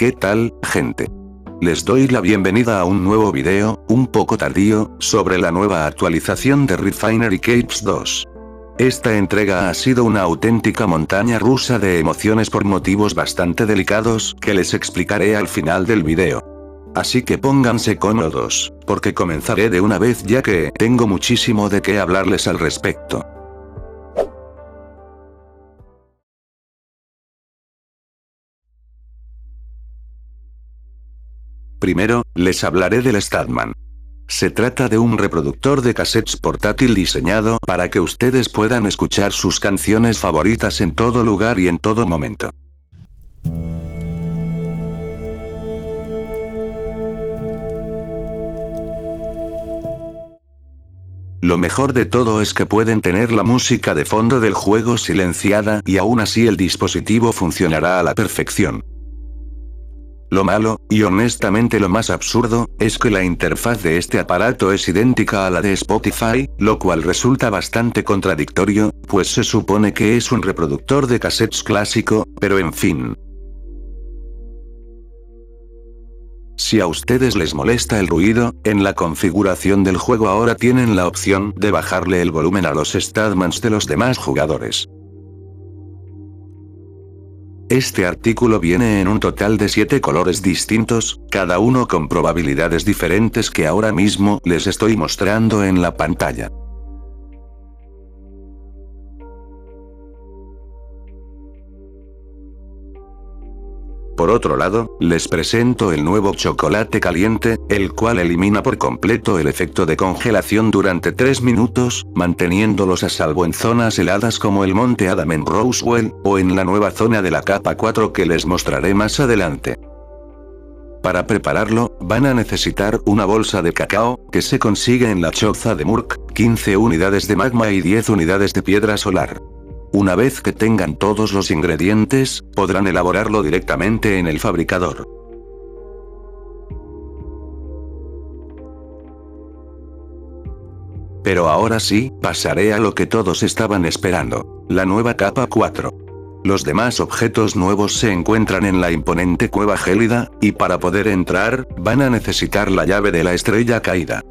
¿Qué tal, gente? Les doy la bienvenida a un nuevo video, un poco tardío, sobre la nueva actualización de Refinery Capes 2. Esta entrega ha sido una auténtica montaña rusa de emociones por motivos bastante delicados, que les explicaré al final del video. Así que pónganse cómodos, porque comenzaré de una vez ya que tengo muchísimo de qué hablarles al respecto. Primero, les hablaré del Statman. Se trata de un reproductor de cassettes portátil diseñado para que ustedes puedan escuchar sus canciones favoritas en todo lugar y en todo momento. Lo mejor de todo es que pueden tener la música de fondo del juego silenciada y aún así el dispositivo funcionará a la perfección. Lo malo, y honestamente lo más absurdo, es que la interfaz de este aparato es idéntica a la de Spotify, lo cual resulta bastante contradictorio, pues se supone que es un reproductor de cassettes clásico, pero en fin. Si a ustedes les molesta el ruido, en la configuración del juego ahora tienen la opción de bajarle el volumen a los Statmans de los demás jugadores. Este artículo viene en un total de 7 colores distintos, cada uno con probabilidades diferentes que ahora mismo les estoy mostrando en la pantalla. Por otro lado, les presento el nuevo chocolate caliente, el cual elimina por completo el efecto de congelación durante 3 minutos, manteniéndolos a salvo en zonas heladas como el Monte Adam en Roswell, o en la nueva zona de la capa 4 que les mostraré más adelante. Para prepararlo, van a necesitar una bolsa de cacao, que se consigue en la choza de Murk, 15 unidades de magma y 10 unidades de piedra solar. Una vez que tengan todos los ingredientes, podrán elaborarlo directamente en el fabricador. Pero ahora sí, pasaré a lo que todos estaban esperando, la nueva capa 4. Los demás objetos nuevos se encuentran en la imponente cueva gélida, y para poder entrar, van a necesitar la llave de la estrella caída.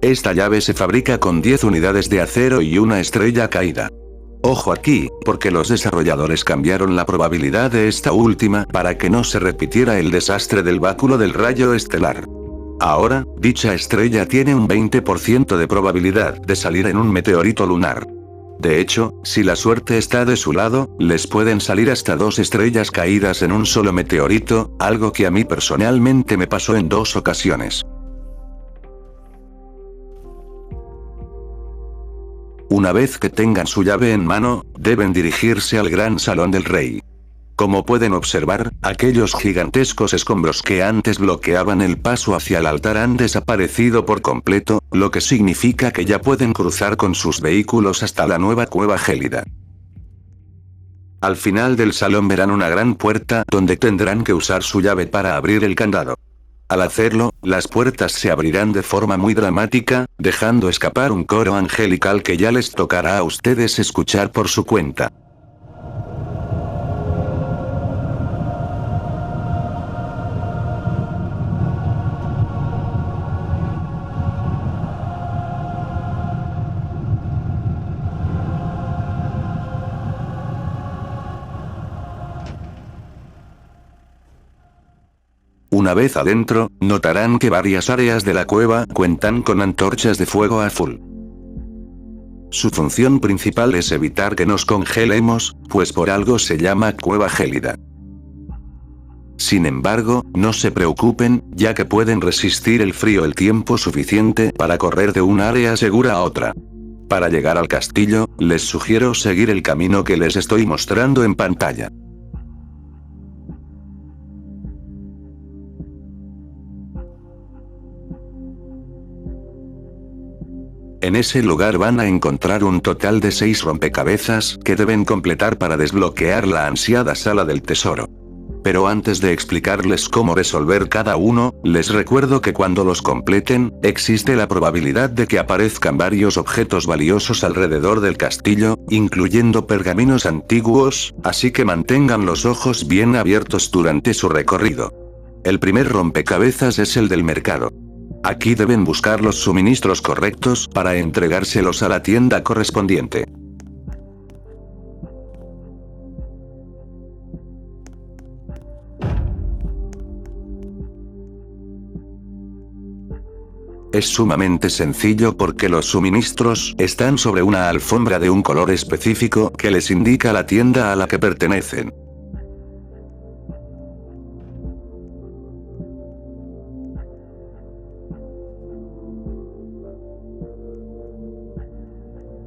Esta llave se fabrica con 10 unidades de acero y una estrella caída. Ojo aquí, porque los desarrolladores cambiaron la probabilidad de esta última para que no se repitiera el desastre del báculo del rayo estelar. Ahora, dicha estrella tiene un 20% de probabilidad de salir en un meteorito lunar. De hecho, si la suerte está de su lado, les pueden salir hasta 2 estrellas caídas en un solo meteorito, algo que a mí personalmente me pasó en 2 ocasiones. Una vez que tengan su llave en mano, deben dirigirse al gran salón del rey. Como pueden observar, aquellos gigantescos escombros que antes bloqueaban el paso hacia el altar han desaparecido por completo, lo que significa que ya pueden cruzar con sus vehículos hasta la nueva cueva gélida. Al final del salón verán una gran puerta donde tendrán que usar su llave para abrir el candado. Al hacerlo, las puertas se abrirán de forma muy dramática, dejando escapar un coro angelical que ya les tocará a ustedes escuchar por su cuenta. Una vez adentro, notarán que varias áreas de la cueva cuentan con antorchas de fuego azul. Su función principal es evitar que nos congelemos, pues por algo se llama cueva gélida. Sin embargo, no se preocupen, ya que pueden resistir el frío el tiempo suficiente para correr de un área segura a otra. Para llegar al castillo, les sugiero seguir el camino que les estoy mostrando en pantalla. En ese lugar van a encontrar un total de 6 rompecabezas que deben completar para desbloquear la ansiada sala del tesoro. Pero antes de explicarles cómo resolver cada uno, les recuerdo que cuando los completen, existe la probabilidad de que aparezcan varios objetos valiosos alrededor del castillo, incluyendo pergaminos antiguos, así que mantengan los ojos bien abiertos durante su recorrido. El primer rompecabezas es el del mercado. Aquí deben buscar los suministros correctos para entregárselos a la tienda correspondiente. Es sumamente sencillo porque los suministros están sobre una alfombra de un color específico que les indica la tienda a la que pertenecen.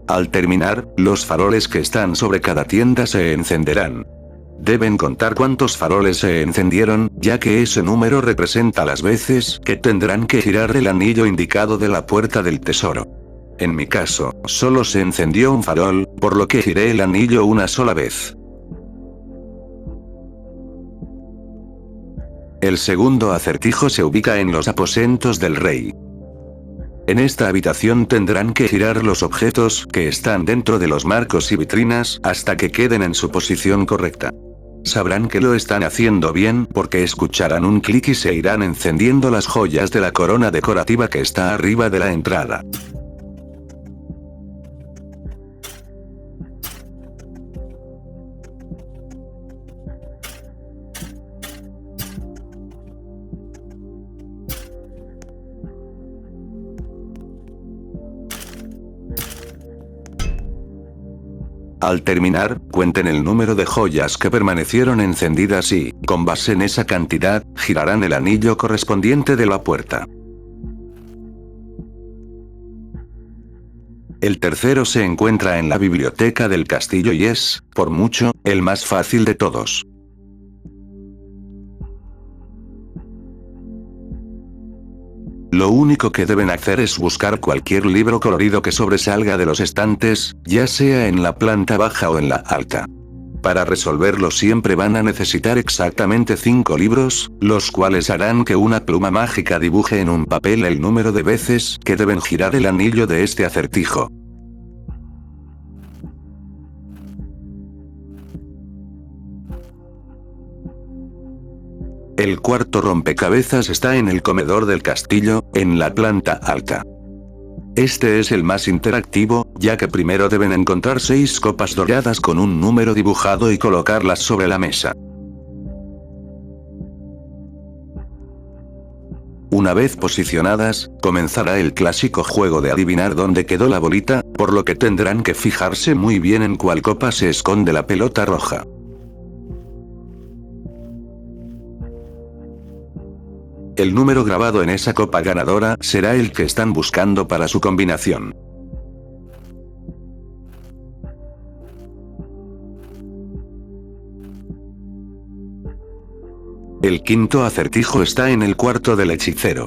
Al terminar, los faroles que están sobre cada tienda se encenderán. Deben contar cuántos faroles se encendieron, ya que ese número representa las veces que tendrán que girar el anillo indicado de la puerta del tesoro. En mi caso, solo se encendió un farol, por lo que giré el anillo una sola vez. El segundo acertijo se ubica en los aposentos del rey. En esta habitación tendrán que girar los objetos que están dentro de los marcos y vitrinas hasta que queden en su posición correcta. Sabrán que lo están haciendo bien porque escucharán un clic y se irán encendiendo las joyas de la corona decorativa que está arriba de la entrada. Al terminar, cuenten el número de joyas que permanecieron encendidas y, con base en esa cantidad, girarán el anillo correspondiente de la puerta. El tercero se encuentra en la biblioteca del castillo y es, por mucho, el más fácil de todos. Lo único que deben hacer es buscar cualquier libro colorido que sobresalga de los estantes, ya sea en la planta baja o en la alta. Para resolverlo siempre van a necesitar exactamente 5 libros, los cuales harán que una pluma mágica dibuje en un papel el número de veces que deben girar el anillo de este acertijo. El cuarto rompecabezas está en el comedor del castillo, en la planta alta. Este es el más interactivo, ya que primero deben encontrar 6 copas doradas con un número dibujado y colocarlas sobre la mesa. Una vez posicionadas, comenzará el clásico juego de adivinar dónde quedó la bolita, por lo que tendrán que fijarse muy bien en cuál copa se esconde la pelota roja. El número grabado en esa copa ganadora será el que están buscando para su combinación. El quinto acertijo está en el cuarto del hechicero.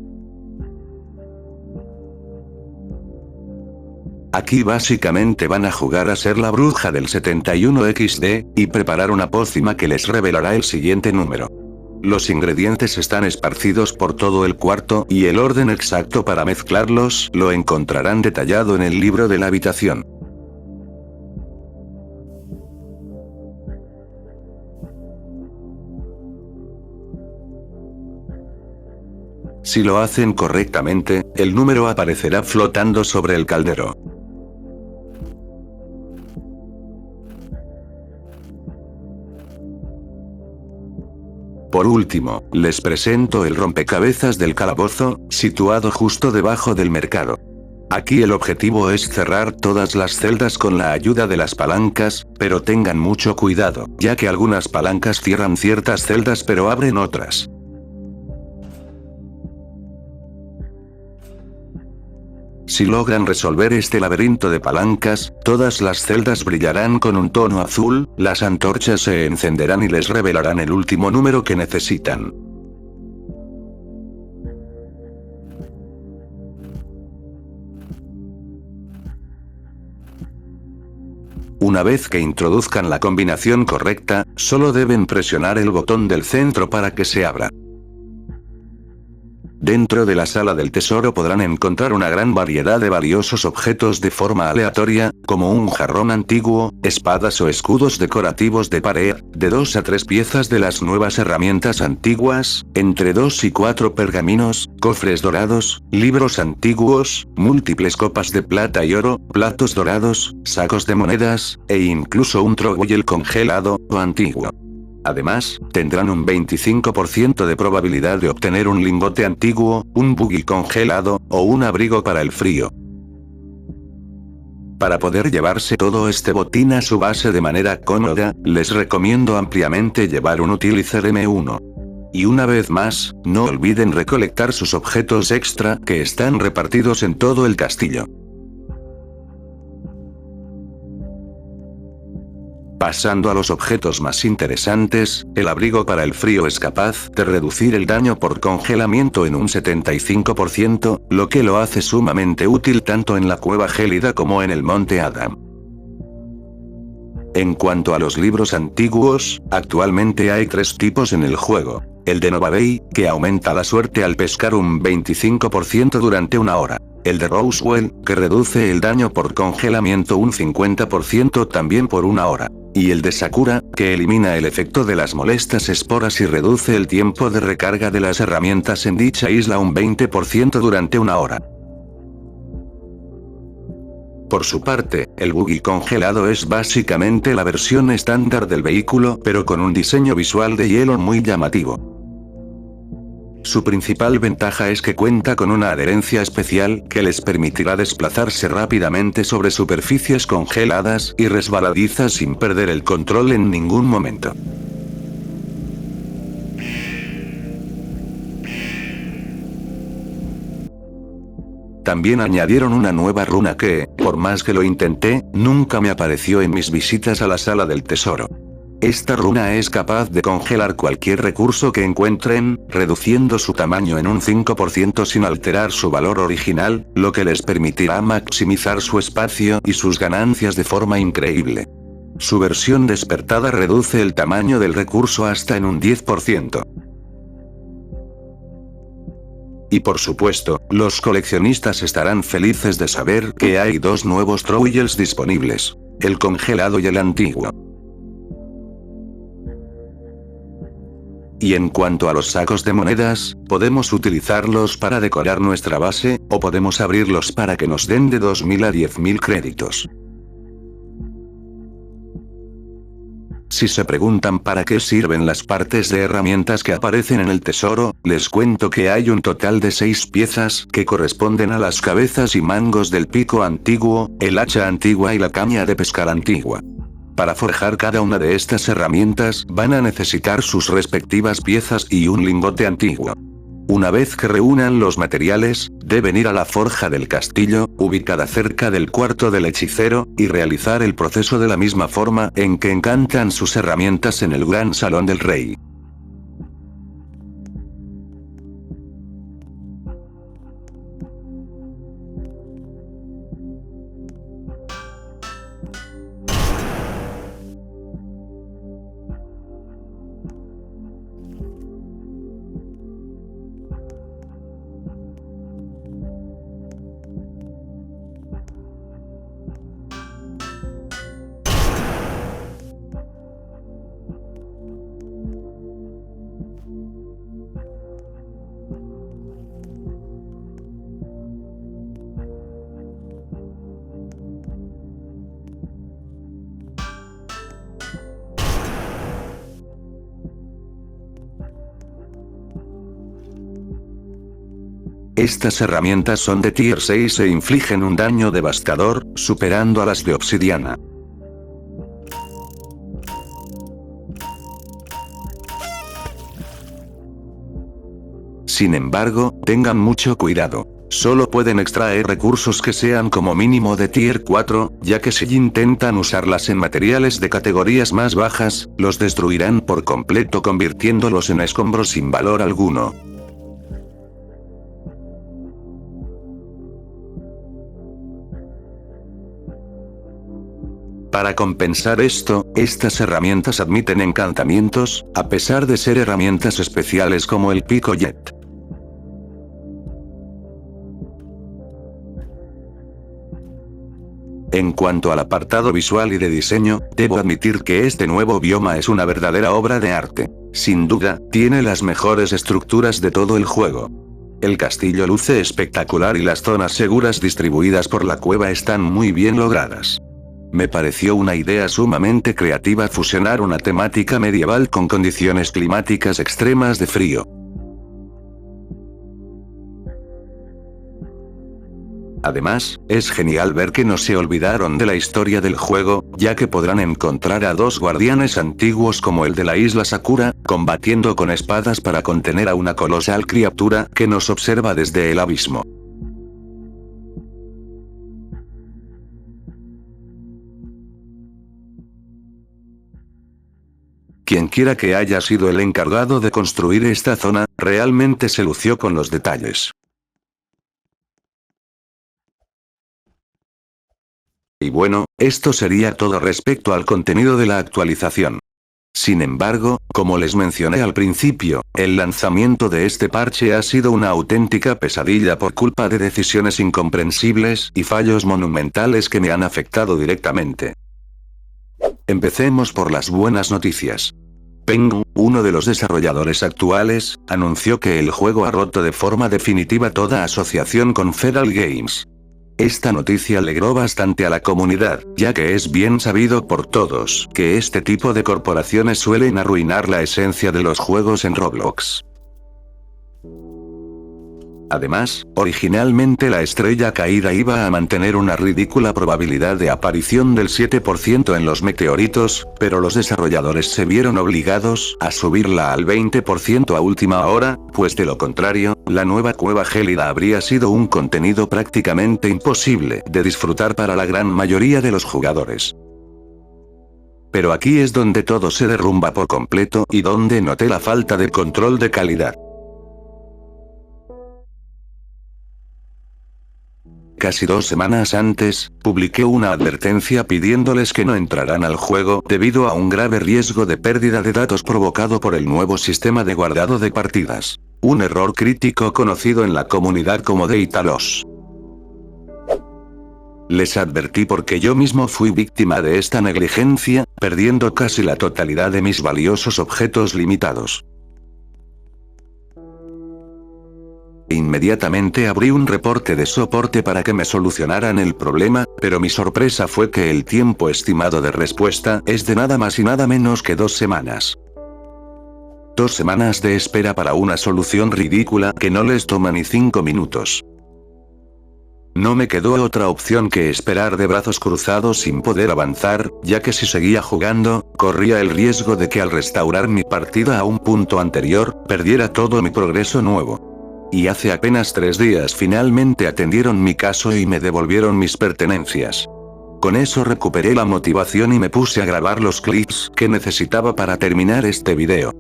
Aquí básicamente van a jugar a ser la bruja del 71XD, y preparar una pócima que les revelará el siguiente número. Los ingredientes están esparcidos por todo el cuarto y el orden exacto para mezclarlos lo encontrarán detallado en el libro de la habitación. Si lo hacen correctamente, el número aparecerá flotando sobre el caldero. Por último, les presento el rompecabezas del calabozo, situado justo debajo del mercado. Aquí el objetivo es cerrar todas las celdas con la ayuda de las palancas, pero tengan mucho cuidado, ya que algunas palancas cierran ciertas celdas pero abren otras. Si logran resolver este laberinto de palancas, todas las celdas brillarán con un tono azul, las antorchas se encenderán y les revelarán el último número que necesitan. Una vez que introduzcan la combinación correcta, solo deben presionar el botón del centro para que se abra. Dentro de la sala del tesoro podrán encontrar una gran variedad de valiosos objetos de forma aleatoria, como un jarrón antiguo, espadas o escudos decorativos de pared, de 2 a 3 piezas de las nuevas herramientas antiguas, entre 2 y 4 pergaminos, cofres dorados, libros antiguos, múltiples copas de plata y oro, platos dorados, sacos de monedas, e incluso un trowel congelado o antiguo. Además, tendrán un 25% de probabilidad de obtener un lingote antiguo, un buggy congelado, o un abrigo para el frío. Para poder llevarse todo este botín a su base de manera cómoda, les recomiendo ampliamente llevar un Utilizer M1. Y una vez más, no olviden recolectar sus objetos extra que están repartidos en todo el castillo. Pasando a los objetos más interesantes, el abrigo para el frío es capaz de reducir el daño por congelamiento en un 75%, lo que lo hace sumamente útil tanto en la cueva gélida como en el monte Adam. En cuanto a los libros antiguos, actualmente hay 3 tipos en el juego. El de Nova Bay, que aumenta la suerte al pescar un 25% durante una hora. El de Roswell, que reduce el daño por congelamiento un 50% también por una hora. Y el de Sakura, que elimina el efecto de las molestas esporas y reduce el tiempo de recarga de las herramientas en dicha isla un 20% durante una hora. Por su parte, el buggy congelado es básicamente la versión estándar del vehículo pero con un diseño visual de hielo muy llamativo. Su principal ventaja es que cuenta con una adherencia especial que les permitirá desplazarse rápidamente sobre superficies congeladas y resbaladizas sin perder el control en ningún momento. También añadieron una nueva runa que, por más que lo intenté, nunca me apareció en mis visitas a la sala del tesoro. Esta runa es capaz de congelar cualquier recurso que encuentren, reduciendo su tamaño en un 5% sin alterar su valor original, lo que les permitirá maximizar su espacio y sus ganancias de forma increíble. Su versión despertada reduce el tamaño del recurso hasta en un 10%. Y por supuesto, los coleccionistas estarán felices de saber que hay 2 nuevos trowels disponibles. El congelado y el antiguo. Y en cuanto a los sacos de monedas, podemos utilizarlos para decorar nuestra base, o podemos abrirlos para que nos den de 2000 a 10.000 créditos. Si se preguntan para qué sirven las partes de herramientas que aparecen en el tesoro, les cuento que hay un total de 6 piezas que corresponden a las cabezas y mangos del pico antiguo, el hacha antigua y la caña de pescar antigua. Para forjar cada una de estas herramientas van a necesitar sus respectivas piezas y un lingote antiguo. Una vez que reúnan los materiales, deben ir a la forja del castillo, ubicada cerca del cuarto del hechicero, y realizar el proceso de la misma forma en que encantan sus herramientas en el gran salón del rey. Estas herramientas son de Tier 6 e infligen un daño devastador, superando a las de obsidiana. Sin embargo, tengan mucho cuidado. Solo pueden extraer recursos que sean como mínimo de Tier 4, ya que si intentan usarlas en materiales de categorías más bajas, los destruirán por completo convirtiéndolos en escombros sin valor alguno. Para compensar esto, estas herramientas admiten encantamientos, a pesar de ser herramientas especiales como el pico jet. En cuanto al apartado visual y de diseño, debo admitir que este nuevo bioma es una verdadera obra de arte. Sin duda, tiene las mejores estructuras de todo el juego. El castillo luce espectacular y las zonas seguras distribuidas por la cueva están muy bien logradas. Me pareció una idea sumamente creativa fusionar una temática medieval con condiciones climáticas extremas de frío. Además, es genial ver que no se olvidaron de la historia del juego, ya que podrán encontrar a dos guardianes antiguos como el de la isla Sakura, combatiendo con espadas para contener a una colosal criatura que nos observa desde el abismo. Quienquiera que haya sido el encargado de construir esta zona, realmente se lució con los detalles. Y bueno, esto sería todo respecto al contenido de la actualización. Sin embargo, como les mencioné al principio, el lanzamiento de este parche ha sido una auténtica pesadilla por culpa de decisiones incomprensibles y fallos monumentales que me han afectado directamente. Empecemos por las buenas noticias. Pengu, uno de los desarrolladores actuales, anunció que el juego ha roto de forma definitiva toda asociación con Feral Games. Esta noticia alegró bastante a la comunidad, ya que es bien sabido por todos que este tipo de corporaciones suelen arruinar la esencia de los juegos en Roblox. Además, originalmente la estrella caída iba a mantener una ridícula probabilidad de aparición del 7% en los meteoritos, pero los desarrolladores se vieron obligados a subirla al 20% a última hora, pues de lo contrario, la nueva cueva gélida habría sido un contenido prácticamente imposible de disfrutar para la gran mayoría de los jugadores. Pero aquí es donde todo se derrumba por completo y donde noté la falta de control de calidad. Casi 2 semanas antes, publiqué una advertencia pidiéndoles que no entraran al juego debido a un grave riesgo de pérdida de datos provocado por el nuevo sistema de guardado de partidas. Un error crítico conocido en la comunidad como data loss. Les advertí porque yo mismo fui víctima de esta negligencia, perdiendo casi la totalidad de mis valiosos objetos limitados. Inmediatamente abrí un reporte de soporte para que me solucionaran el problema, pero mi sorpresa fue que el tiempo estimado de respuesta es de nada más y nada menos que 2 semanas. 2 semanas de espera para una solución ridícula que no les toma ni 5 minutos. No me quedó otra opción que esperar de brazos cruzados sin poder avanzar, ya que si seguía jugando, corría el riesgo de que al restaurar mi partida a un punto anterior, perdiera todo mi progreso nuevo. Y hace apenas 3 días finalmente atendieron mi caso y me devolvieron mis pertenencias. Con eso recuperé la motivación y me puse a grabar los clips que necesitaba para terminar este video.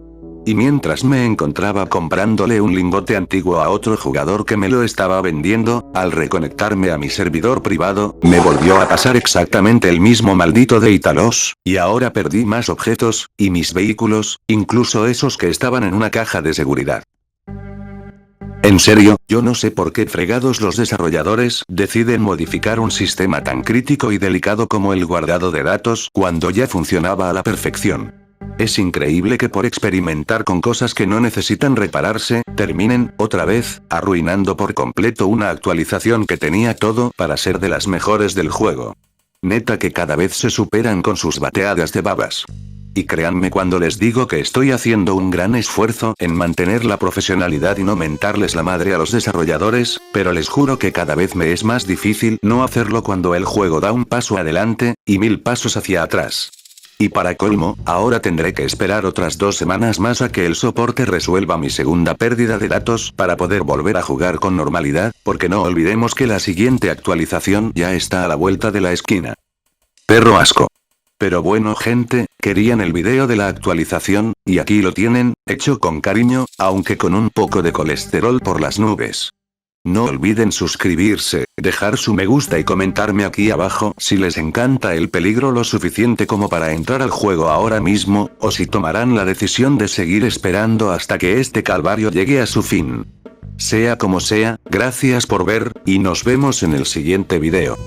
Y mientras me encontraba comprándole un lingote antiguo a otro jugador que me lo estaba vendiendo, al reconectarme a mi servidor privado, me volvió a pasar exactamente el mismo maldito data loss, y ahora perdí más objetos, y mis vehículos, incluso esos que estaban en una caja de seguridad. En serio, yo no sé por qué fregados los desarrolladores deciden modificar un sistema tan crítico y delicado como el guardado de datos cuando ya funcionaba a la perfección. Es increíble que por experimentar con cosas que no necesitan repararse, terminen, otra vez, arruinando por completo una actualización que tenía todo para ser de las mejores del juego. Neta que cada vez se superan con sus bateadas de babas. Y créanme cuando les digo que estoy haciendo un gran esfuerzo en mantener la profesionalidad y no mentarles la madre a los desarrolladores, pero les juro que cada vez me es más difícil no hacerlo cuando el juego da un paso adelante, y 1000 pasos hacia atrás. Y para colmo, ahora tendré que esperar otras 2 semanas más a que el soporte resuelva mi segunda pérdida de datos para poder volver a jugar con normalidad, porque no olvidemos que la siguiente actualización ya está a la vuelta de la esquina. Perro asco. Pero bueno gente, querían el video de la actualización, y aquí lo tienen, hecho con cariño, aunque con un poco de colesterol por las nubes. No olviden suscribirse, dejar su me gusta y comentarme aquí abajo si les encanta el peligro lo suficiente como para entrar al juego ahora mismo, o si tomarán la decisión de seguir esperando hasta que este calvario llegue a su fin. Sea como sea, gracias por ver, y nos vemos en el siguiente video.